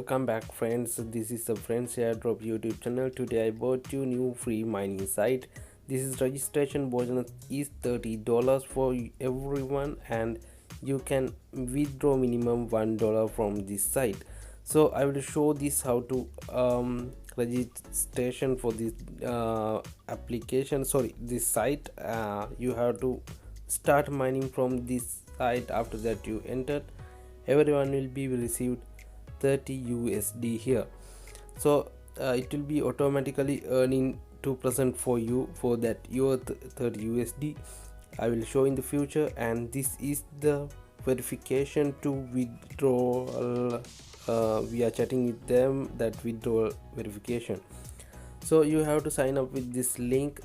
welcome back friends. This is the Friends Airdrop YouTube channel. Today I bought you new free mining site. This is registration bonus is $30 for everyone, and you can withdraw minimum $1 from this site. So I will show this how to registration for this application, sorry, this site. You have to start mining from this site. After that you enter, everyone will be received 30 USD here. So it will be automatically earning 2% for you for that your 30 USD. I will show in the future, and this is the verification to withdrawal. We are chatting with them, that withdrawal verification. So you have to sign up with this link.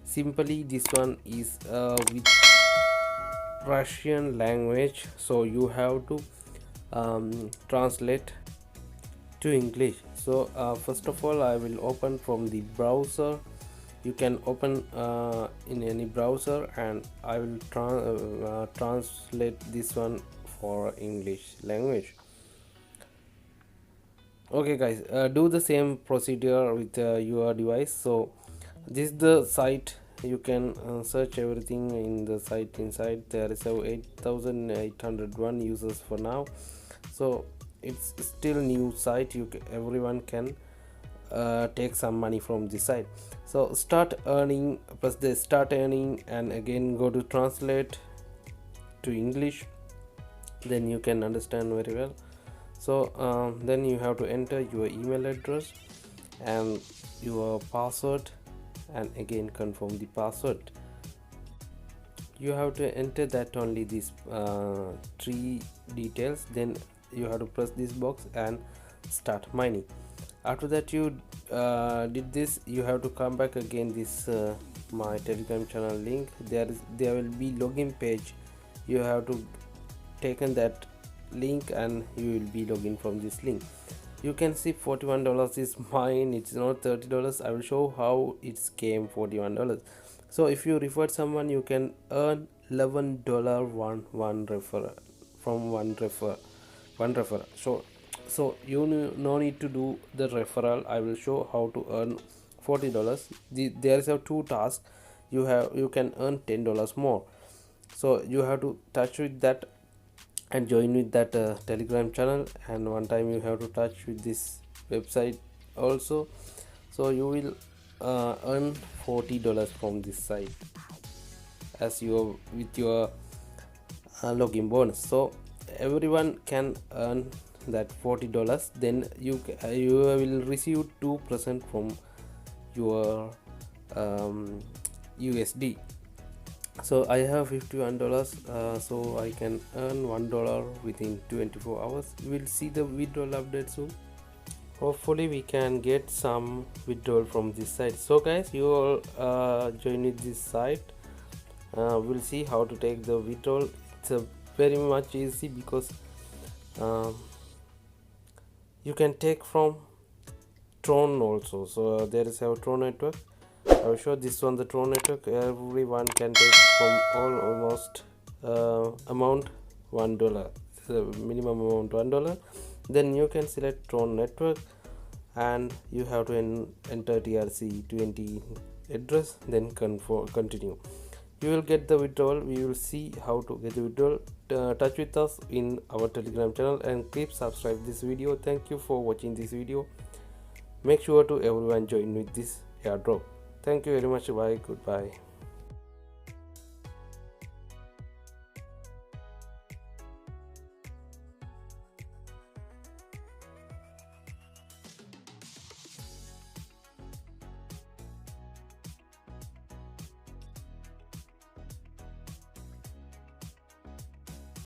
Simply this one is with Russian language, so you have to translate to English. So first of all, I will open from the browser. You can open in any browser, and I will translate this one for English language. Okay guys, do the same procedure with your device. So this is the site. You can search everything in the site. Inside there is 8,801 users for now, so it's still new site. Everyone can take some money from this site. So start earning, press the start earning, and again go to translate to English, then you can understand very well. So then you have to enter your email address and your password, and again confirm the password. You have to enter that only these three details. Then you have to press this box and start mining. After that you did this, you have to come back again this my Telegram channel link. There will be login page. You have to taken that link and you will be login from this link. You can see $41 is mine, it's not $30. I will show how it came $41. So if you refer someone, you can earn $11 one referral from one referral. So you no need to do the referral. I will show how to earn $40. There is a two tasks. You can earn $10 more. So you have to touch with that and join with that Telegram channel, and one time you have to touch with this website also. So you will earn $40 from this site as you with your login bonus. So everyone can earn that $40. Then you will receive 2% from your USD. So I have $51, so I can earn $1 within 24 hours. We'll see the withdrawal update soon. Hopefully we can get some withdrawal from this site. So guys, you all join with this site. We'll see how to take the withdrawal. It's very much easy because you can take from Tron also. So there is our Tron network. I will show this one, the Tron network. Everyone can take from almost amount $1. The minimum amount $1. Then you can select Tron network, and you have to enter TRC20 address, then continue. You will get the withdrawal. We will see how to get the withdrawal. Touch with us in our Telegram channel and keep subscribe this video. Thank you for watching this video. Make sure to everyone join with this airdrop. Thank you very much. Bye. Goodbye.